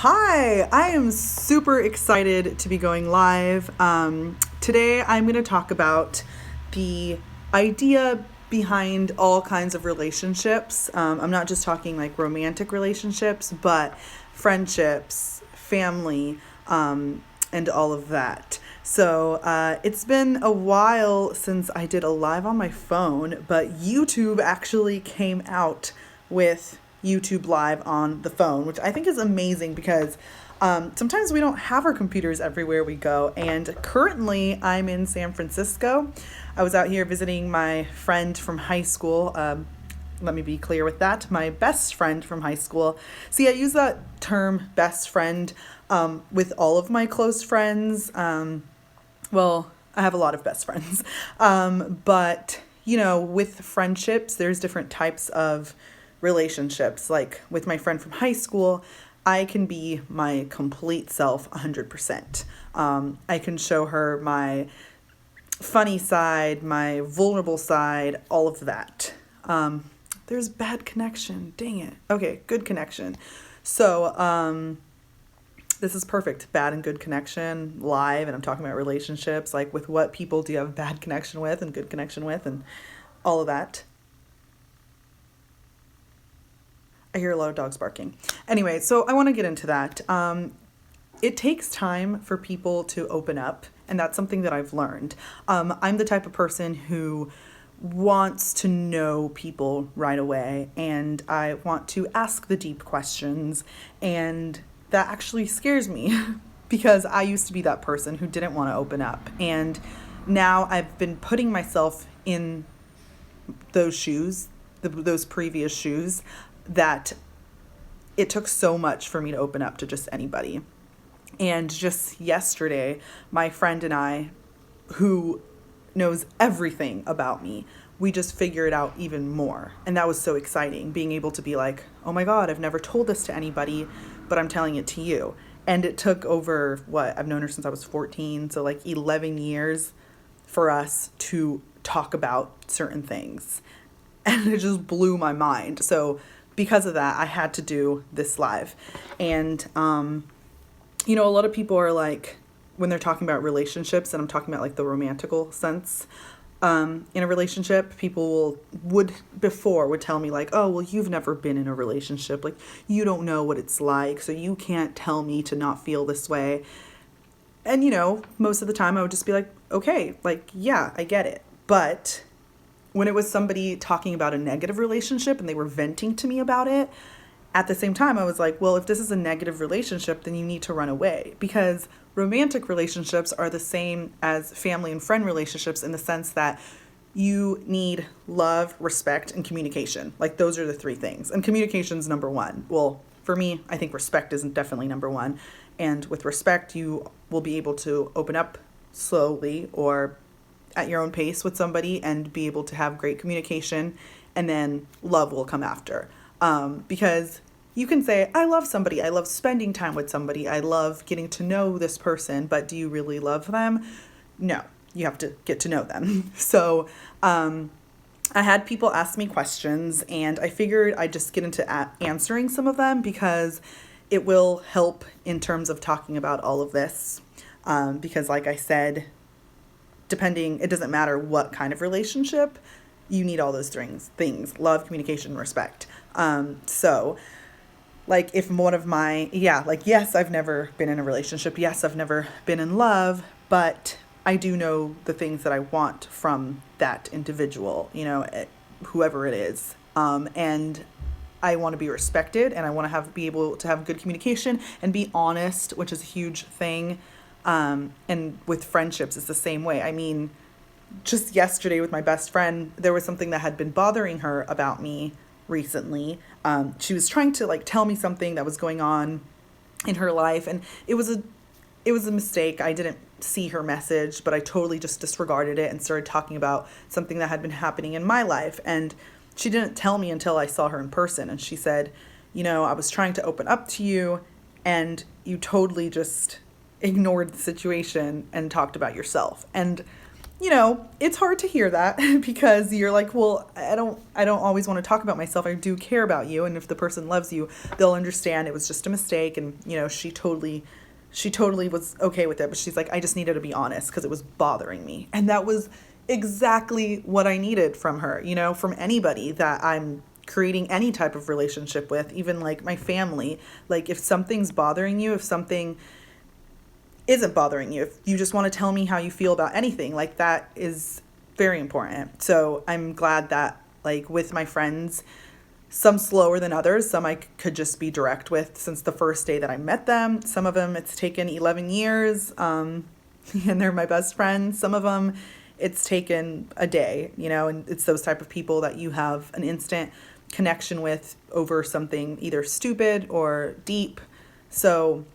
Hi, I am super excited to be going live. Today I'm going to talk about the idea behind all kinds of relationships. I'm not just talking like romantic relationships, but friendships, family, and all of that. So it's been a while since I did a live on my phone, but YouTube actually came out with YouTube Live on the phone, which I think is amazing because sometimes we don't have our computers everywhere we go. And currently, I'm in San Francisco. I was out here visiting my friend from high school. Let me be clear with that. My best friend from high school. See, I use that term best friend with all of my close friends. Well, I have a lot of best friends. But, with friendships, there's different types of relationships. Like with my friend from high school, I can be my complete self 100%. I can show her my funny side, my vulnerable side, all of that. There's bad connection. Dang it. Okay, good connection. So, this is perfect. Bad and good connection live. And I'm talking about relationships, like with what people do you have bad connection with and good connection with and all of that. I hear a lot of dogs barking. Anyway, so I want to get into that. It takes time for people to open up, and that's something that I've learned. I'm the type of person who wants to know people right away, and I want to ask the deep questions, and that actually scares me because I used to be that person who didn't want to open up. And now I've been putting myself in those shoes, those previous shoes, that it took so much for me to open up to just anybody. And just yesterday, my friend and I, who knows everything about me, we just figured out even more. And that was so exciting, being able to be like, oh my God, I've never told this to anybody, but I'm telling it to you. And it took over, I've known her since I was 14, so like 11 years for us to talk about certain things. And it just blew my mind. So because of that, I had to do this live. And, a lot of people are like, when they're talking about relationships, and I'm talking about like the romantical sense, in a relationship, people would tell me like, oh, well, you've never been in a relationship. Like, you don't know what it's like. So you can't tell me to not feel this way. And, most of the time I would just be like, okay, like, yeah, I get it. But when it was somebody talking about a negative relationship and they were venting to me about it, at the same time, I was like, well, if this is a negative relationship, then you need to run away, because romantic relationships are the same as family and friend relationships in the sense that you need love, respect, and communication. Like, those are the three things. And communication is number one. Well, for me, I think respect is definitely number one. And with respect, you will be able to open up slowly or at your own pace with somebody and be able to have great communication, and then love will come after. Because you can say, I love somebody, I love spending time with somebody, I love getting to know this person, but do you really love them? No, you have to get to know them. So I had people ask me questions, and I figured I'd just get into answering some of them because it will help in terms of talking about all of this. Because like I said, it doesn't matter what kind of relationship, you need all those things, love, communication, respect. So like if one of yes, I've never been in a relationship. Yes, I've never been in love, but I do know the things that I want from that individual, whoever it is. And I want to be respected, and I want to be able to have good communication and be honest, which is a huge thing. And with friendships, it's the same way. I mean, just yesterday with my best friend, there was something that had been bothering her about me recently. She was trying to like tell me something that was going on in her life, and it was a mistake. I didn't see her message, but I totally just disregarded it and started talking about something that had been happening in my life. And she didn't tell me until I saw her in person, and she said, I was trying to open up to you, and you totally just ignored the situation and talked about yourself. And it's hard to hear that because you're like, well, I don't always want to talk about myself. I do care about you. And if the person loves you, they'll understand it was just a mistake. And, she totally was okay with it. But she's like, I just needed to be honest because it was bothering me. And that was exactly what I needed from her, from anybody that I'm creating any type of relationship with, even like my family. Like if something's bothering you, if something isn't bothering you, if you just want to tell me how you feel about anything, like that is very important. So I'm glad that like with my friends, some slower than others, some I could just be direct with since the first day that I met them. Some of them it's taken 11 years, and they're my best friends. Some of them it's taken a day, and it's those type of people that you have an instant connection with over something either stupid or deep. So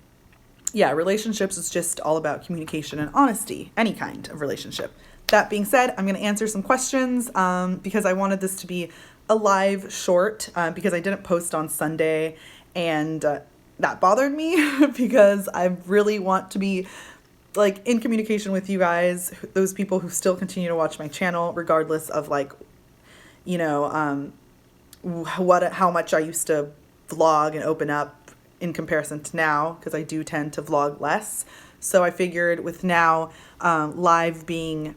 yeah, relationships is just all about communication and honesty, any kind of relationship. That being said, I'm going to answer some questions because I wanted this to be a live short because I didn't post on Sunday, and that bothered me because I really want to be like in communication with you guys, those people who still continue to watch my channel regardless of like, how much I used to vlog and open up in comparison to now, because I do tend to vlog less. So I figured with now live being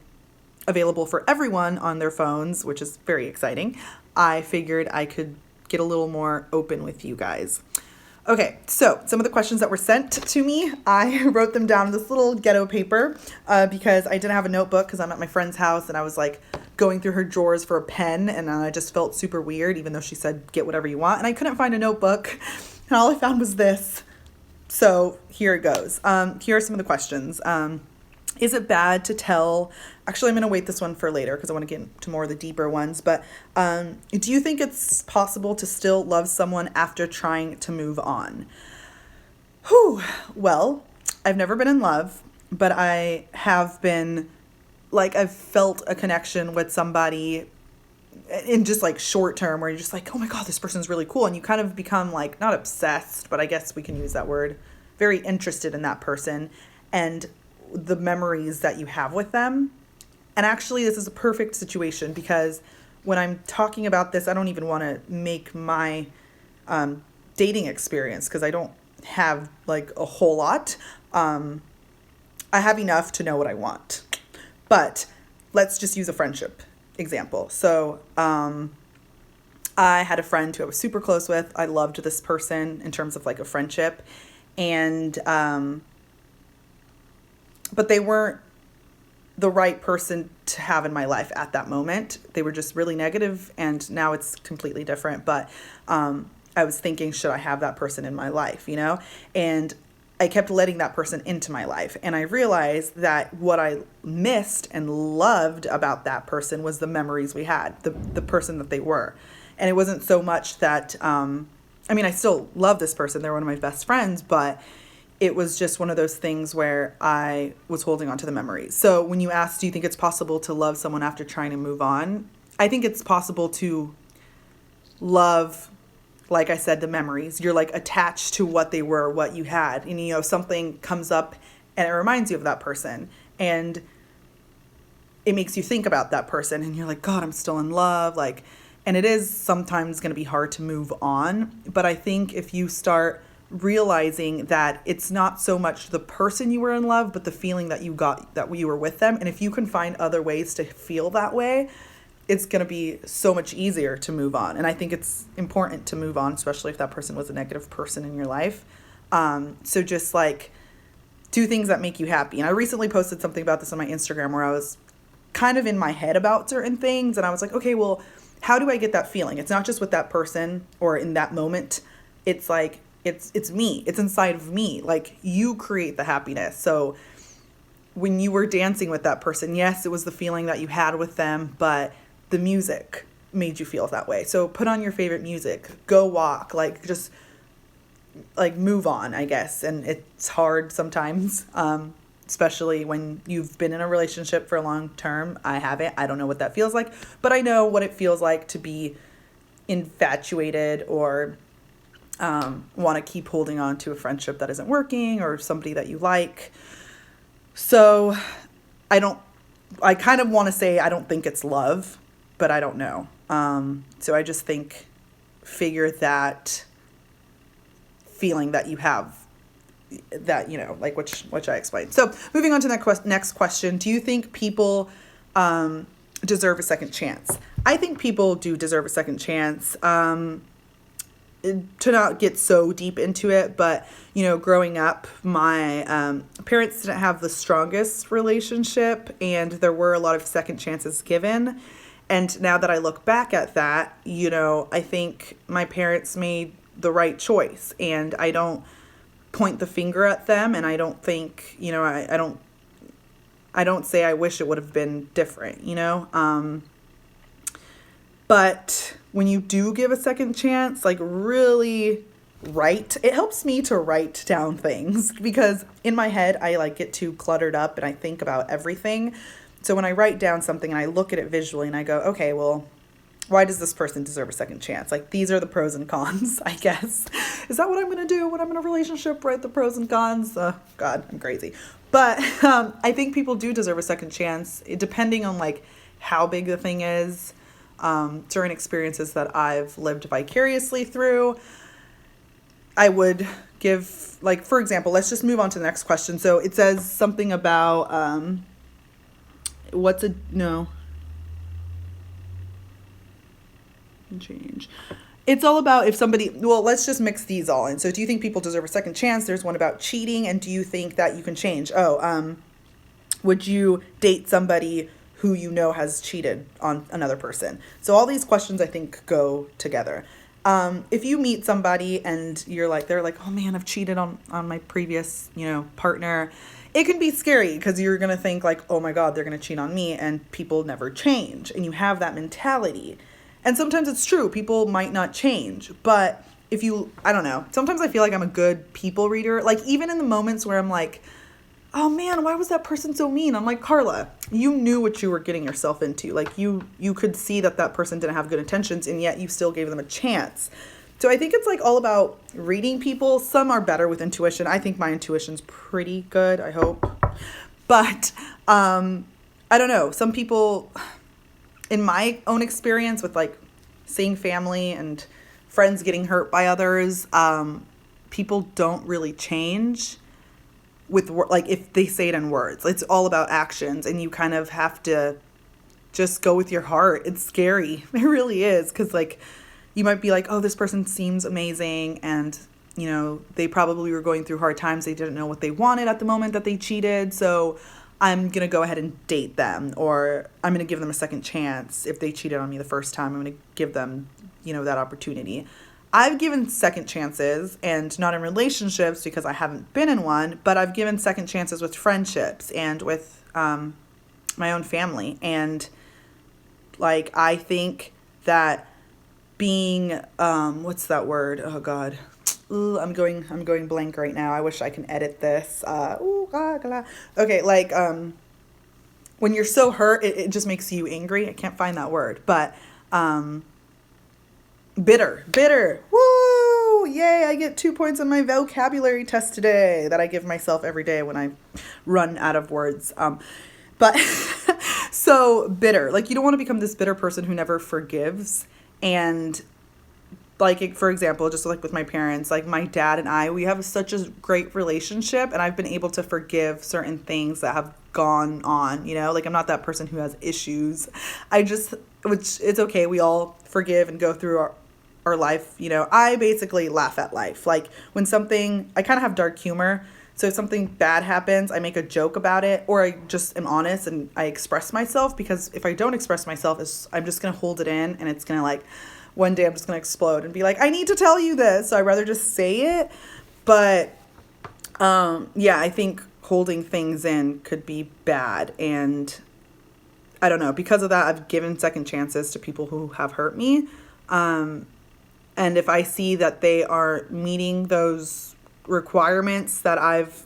available for everyone on their phones, which is very exciting, I figured I could get a little more open with you guys. Okay, so some of the questions that were sent to me, I wrote them down in this little ghetto paper because I didn't have a notebook because I'm at my friend's house and I was like going through her drawers for a pen and I just felt super weird even though she said get whatever you want, and I couldn't find a notebook and all I found was this. So here it goes. Here are some of the questions. Is it bad to tell... Actually, I'm going to wait this one for later because I want to get into more of the deeper ones. But do you think it's possible to still love someone after trying to move on? Whew. Well, I've never been in love, but I have been... Like, I've felt a connection with somebody in just like short term where you're just like, oh my God, this person's really cool. And you kind of become like, not obsessed, but I guess we can use that word, very interested in that person and the memories that you have with them. And actually, this is a perfect situation because when I'm talking about this, I don't even want to make my dating experience because I don't have like a whole lot. I have enough to know what I want. But let's just use a friendship example. So I had a friend who I was super close with. I loved this person in terms of like a friendship. And but they weren't the right person to have in my life at that moment. They were just really negative, and now it's completely different. But I was thinking, should I have that person in my life, And I kept letting that person into my life. And I realized that what I missed and loved about that person was the memories we had, the person that they were. And it wasn't so much that, I still love this person. They're one of my best friends, but it was just one of those things where I was holding on to the memories. So when you ask, do you think it's possible to love someone after trying to move on? I think it's possible to love, like I said, the memories. You're like attached to what they were, what you had. And, something comes up and it reminds you of that person. And it makes you think about that person. And you're like, God, I'm still in love. And it is sometimes going to be hard to move on. But I think if you start realizing that it's not so much the person you were in love, but the feeling that you got that you were with them. And if you can find other ways to feel that way, it's going to be so much easier to move on. And I think it's important to move on, especially if that person was a negative person in your life. So just like do things that make you happy. And I recently posted something about this on my Instagram where I was kind of in my head about certain things. And I was like, okay, well, how do I get that feeling? It's not just with that person or in that moment. It's like, it's me. It's inside of me. Like you create the happiness. So when you were dancing with that person, yes, it was the feeling that you had with them, but the music made you feel that way. So put on your favorite music, go walk, just move on, I guess. And it's hard sometimes, especially when you've been in a relationship for a long term. I haven't. I don't know what that feels like, but I know what it feels like to be infatuated or want to keep holding on to a friendship that isn't working or somebody that you like. So I don't I kind of want to say I don't think it's love, but I don't know. So I just think figure that feeling that you have, that, you know, like which I explained. So moving on to the next question. Do you think people deserve a second chance? I think people do deserve a second chance. To not get so deep into it, but, you know, growing up, my parents didn't have the strongest relationship, and there were a lot of second chances given. And now that I look back at that, you know, I think my parents made the right choice, and I don't point the finger at them, and I don't think, you know, I don't say I wish it would have been different, you know. But when you do give a second chance, like really write, it helps me to write down things, because in my head I like get too cluttered up and I think about everything. So when I write down something and I look at it visually and I go, okay, well, why does this person deserve a second chance? Like, these are the pros and cons, I guess. Is that what I'm going to do when I'm in a relationship? Write the pros and cons? God, I'm crazy. But I think people do deserve a second chance, depending on like how big the thing is. Certain experiences that I've lived vicariously through, I would give, like, for example, let's just move on to the next question. So it says something about, change. It's all about if somebody, well, let's just mix these all in. So do you think people deserve a second chance? There's one about cheating. And do you think that you can change? Would you date somebody who you know has cheated on another person? So all these questions I think go together. If you meet somebody and you're like, they're like, oh man, I've cheated on my previous, you know, partner. It can be scary because you're going to think like, oh my God, they're going to cheat on me, and people never change. And you have that mentality. And sometimes it's true. People might not change, but if you, I don't know, sometimes I feel like I'm a good people reader. Like, even in the moments where I'm like, oh man, why was that person so mean? I'm like, Carla, you knew what you were getting yourself into. Like, you could see that person didn't have good intentions, and yet you still gave them a chance. So I think it's like all about reading people. Some are better with intuition. I think my intuition's pretty good, I hope. But I don't know. Some people, in my own experience with like seeing family and friends getting hurt by others, people don't really change with like if they say it in words. It's all about actions, and you kind of have to just go with your heart. It's scary. It really is, because like you might be like, oh, this person seems amazing, and you know, they probably were going through hard times. They didn't know what they wanted at the moment that they cheated, so I'm going to go ahead and date them, or I'm going to give them a second chance. If they cheated on me the first time, I'm going to give them, you know, that opportunity. I've given second chances, and not in relationships because I haven't been in one, but I've given second chances with friendships and with my own family. And like, I think that being, what's that word? Oh God. Ooh, I'm going blank right now. I wish I can edit this. Okay. Like, when you're so hurt, it just makes you angry. I can't find that word, but, bitter. Woo! Yay, I get 2 points on my vocabulary test today that I give myself every day when I run out of words. But so bitter. Like, you don't want to become this bitter person who never forgives. And like, for example, just like with my parents, like my dad and I, we have such a great relationship, and I've been able to forgive certain things that have gone on, you know, like I'm not that person who has issues. Which it's okay. We all forgive and go through our life. You know, I basically laugh at life. Like when I kind of have dark humor. So if something bad happens, I make a joke about it, or I just am honest and I express myself, because if I don't express myself, I'm just going to hold it in, and it's going to like, one day I'm just going to explode and be like, I need to tell you this. So I'd rather just say it. But yeah, I think holding things in could be bad. And I don't know, because of that, I've given second chances to people who have hurt me. And if I see that they are meeting those requirements that I've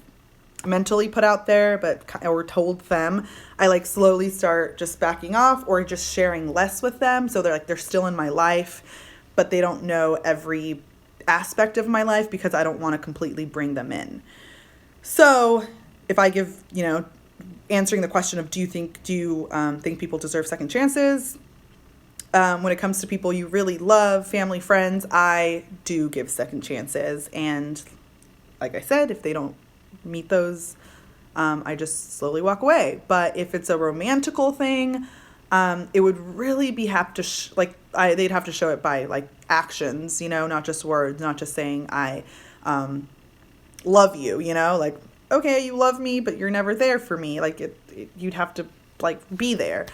mentally put out there, or told them, I like slowly start just backing off, or just sharing less with them. So they're still in my life, but they don't know every aspect of my life because I don't want to completely bring them in. So if I give, you know, answering the question of do you think people deserve second chances? When it comes to people you really love, family, friends, I do give second chances. And like I said, if they don't meet those, I just slowly walk away. But if it's a romantical thing, it would really be they'd have to show it by like actions, not just words, not just saying I love you, like, okay, you love me, but you're never there for me. Like you'd have to like be there.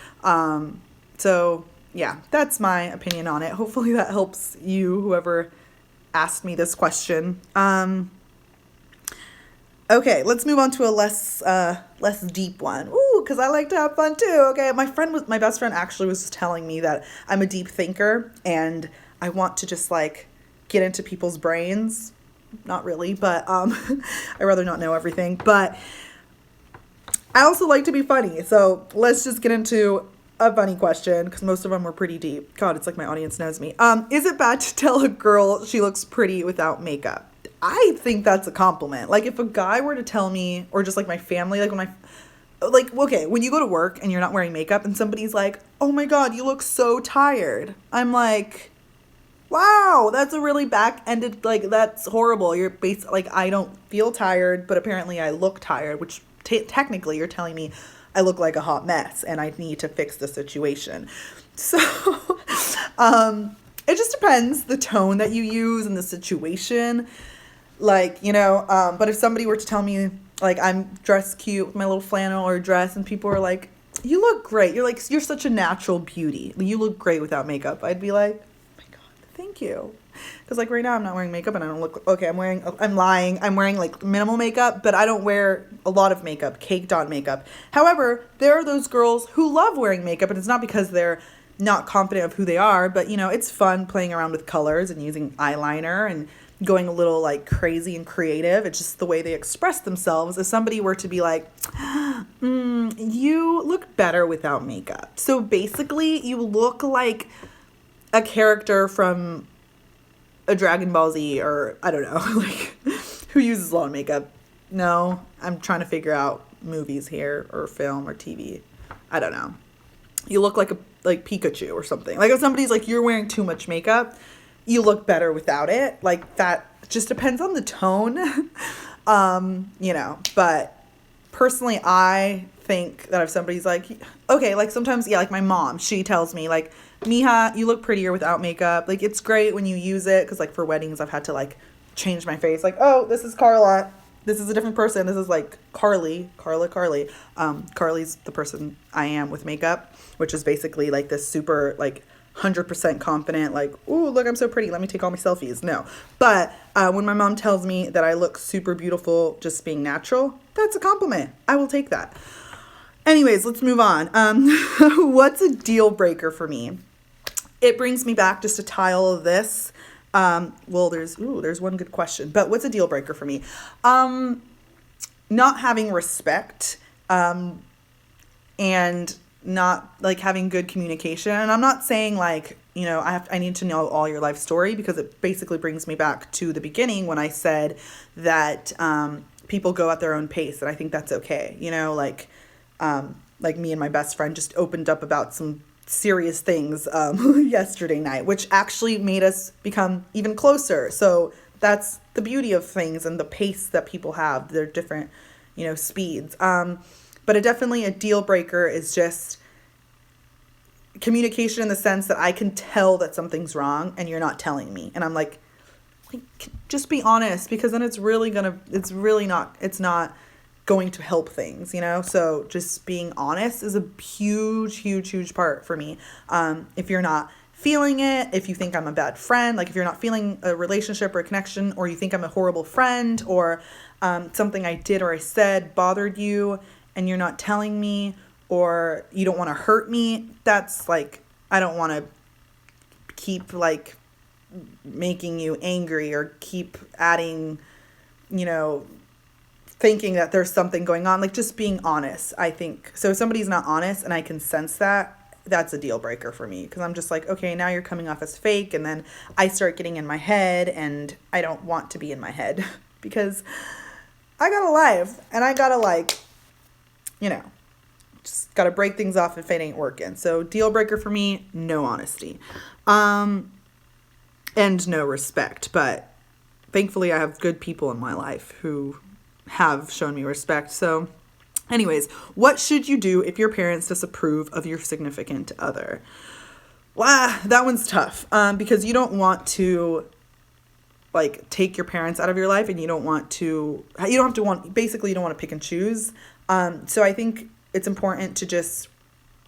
So yeah, that's my opinion on it. Hopefully that helps you, whoever asked me this question. Okay, let's move on to a less deep one. Ooh, because I like to have fun too. Okay, my best friend actually was telling me that I'm a deep thinker and I want to just like get into people's brains. Not really, but I rather not know everything. But I also like to be funny. So let's just get into a funny question, because most of them were pretty deep. God, it's like my audience knows me. Is it bad to tell a girl she looks pretty without makeup? I think that's a compliment. Like if a guy were to tell me, or just like my family, when you go to work and you're not wearing makeup and somebody's like, oh my God, you look so tired. I'm like, wow, that's a really back-ended, like that's horrible. I don't feel tired, but apparently I look tired, which technically you're telling me I look like a hot mess and I need to fix the situation. So, it just depends the tone that you use and the situation. Like, but if somebody were to tell me, like, I'm dressed cute with my little flannel or dress and people are like, you look great. You're such a natural beauty. You look great without makeup. I'd be like, oh my God, thank you. Because like right now I'm not wearing makeup and I don't look, okay, I'm lying. I'm wearing like minimal makeup, but I don't wear a lot of makeup, caked on makeup. However, there are those girls who love wearing makeup, and it's not because they're not confident of who they are, but it's fun playing around with colors and using eyeliner and going a little like crazy and creative. It's just the way they express themselves. If somebody were to be like, you look better without makeup. So basically you look like a character from a Dragon Ball Z, or I don't know, like who uses a lot of makeup. No, I'm trying to figure out movies here, or film, or TV. I don't know. You look like Pikachu or something. Like if somebody's like, you're wearing too much makeup, you look better without it. Like that just depends on the tone. But personally, I think that if somebody's like, okay, like sometimes, yeah, like my mom, she tells me like, Mija, you look prettier without makeup. Like it's great when you use it, because like for weddings I've had to like change my face, like, oh, this is Carla, this is a different person, this is like Carly. Carly's the person I am with makeup, which is basically like this super like 100% confident, like, ooh, look, I'm so pretty, let me take all my selfies. No, but when my mom tells me that I look super beautiful just being natural, that's a compliment. I will take that. Anyways, let's move on. What's a deal breaker for me? It brings me back just to tie all of this. There's one good question, but what's a deal breaker for me? Not having respect, and not like having good communication. And I'm not saying like, I need to know all your life story, because it basically brings me back to the beginning when I said that, people go at their own pace, and I think that's okay. Like me and my best friend just opened up about some serious things yesterday night, which actually made us become even closer. So that's the beauty of things and the pace that people have. They're different, speeds. But a deal breaker is just communication, in the sense that I can tell that something's wrong and you're not telling me. And I'm like, just be honest, because then it's not going to help things, So just being honest is a huge, huge, huge part for me. If you're not feeling it, if you think I'm a bad friend, like if you're not feeling a relationship or a connection, or you think I'm a horrible friend, or something I did or I said bothered you and you're not telling me, or you don't want to hurt me, that's like, I don't want to keep like making you angry or keep adding, thinking that there's something going on. Like just being honest, I think. So if somebody's not honest and I can sense that, that's a deal breaker for me, because I'm just like, okay, now you're coming off as fake, and then I start getting in my head, and I don't want to be in my head because I got a life, and I gotta like, you know, just got to break things off if it ain't working. So deal breaker for me, no honesty. And no respect. But thankfully I have good people in my life who have shown me respect. So anyways, what should you do if your parents disapprove of your significant other? Wow, that one's tough. Because you don't want to like take your parents out of your life, and you don't have to want, basically you don't want to pick and choose. So I think it's important to just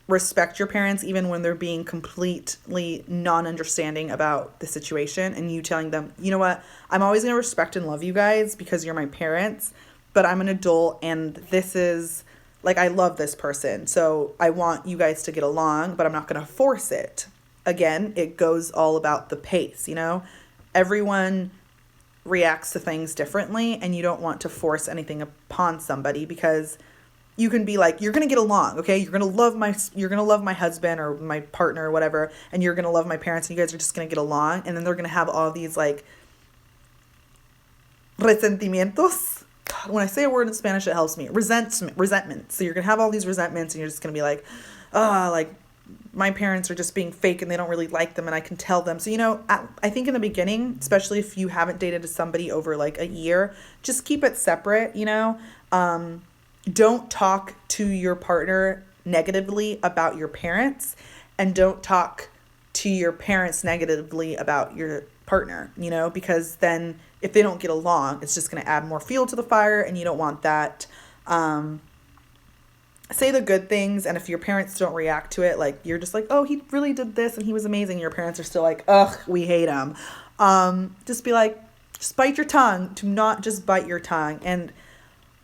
respect your parents, even when they're being completely non-understanding about the situation, and you telling them, you know what, I'm always going to respect and love you guys because you're my parents, but I'm an adult, and this is, like, I love this person, so I want you guys to get along, but I'm not going to force it. Again, it goes all about the pace, you know? Everyone reacts to things differently, and you don't want to force anything upon somebody, because you can be like, you're going to get along, okay? You're going to love my husband or my partner or whatever, and you're going to love my parents, and you guys are just going to get along, and then they're going to have all these, like, resentimientos. God, when I say a word in Spanish, it helps me. Resentment. So you're going to have all these resentments, and you're just going to be like, like, my parents are just being fake, and they don't really like them, and I can tell them. So, you know, I think in the beginning, especially if you haven't dated somebody over, like, a year, just keep it separate, you know? Don't talk to your partner negatively about your parents, and don't talk to your parents negatively about your partner, you know, because then if they don't get along, it's just going to add more fuel to the fire, and you don't want that. Say the good things, and if your parents don't react to it, like, you're just like, oh, he really did this and he was amazing, your parents are still like, ugh, we hate him. Just be like, just bite your tongue. Do not just bite your tongue. And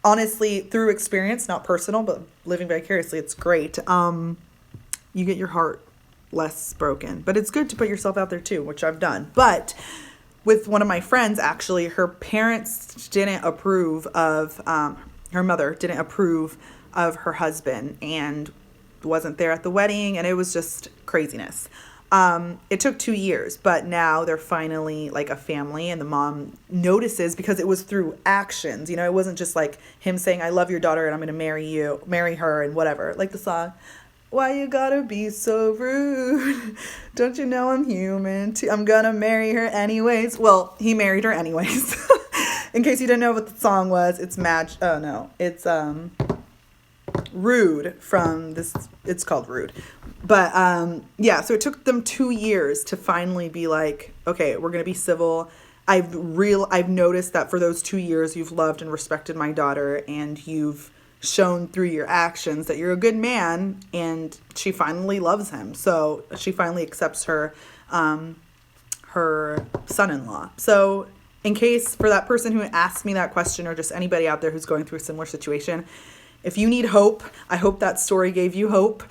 honestly, through experience, not personal, but living vicariously, it's great. You get your heart less broken. But it's good to put yourself out there too, which I've done. But with one of my friends, actually, her parents didn't approve of, her mother didn't approve of her husband, and wasn't there at the wedding, and it was just craziness. It took 2 years, but now they're finally like a family, and the mom notices, because it was through actions, you know, it wasn't just like him saying, I love your daughter and I'm going to marry her and whatever. Like the song, why you gotta be so rude? Don't you know I'm human too? I'm gonna marry her anyways. Well, he married her anyways. In case you didn't know what the song was, it's Rude from this, it's called Rude. But yeah, so it took them 2 years to finally be like, okay, we're gonna be civil. I've noticed that for those 2 years you've loved and respected my daughter, and you've shown through your actions that you're a good man, and she finally loves him. So she finally accepts her son-in-law. So in case, for that person who asked me that question, or just anybody out there who's going through a similar situation, if you need hope, I hope that story gave you hope,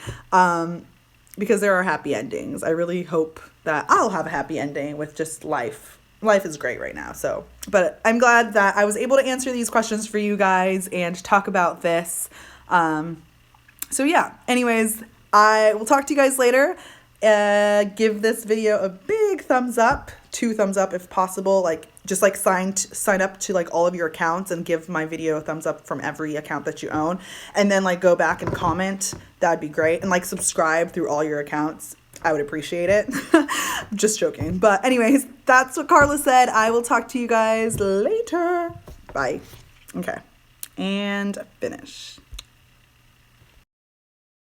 because there are happy endings. I really hope that I'll have a happy ending with just life. Life is great right now. So, but I'm glad that I was able to answer these questions for you guys and talk about this. So yeah, anyways, I will talk to you guys later. Give this video a big thumbs up, 2 thumbs up if possible, like just like sign up to like all of your accounts and give my video a thumbs up from every account that you own, and then like go back and comment. That'd be great. And like subscribe through all your accounts. I would appreciate it. Just joking. But anyways, that's what Carla said. I will talk to you guys later. Bye. Okay. And finish.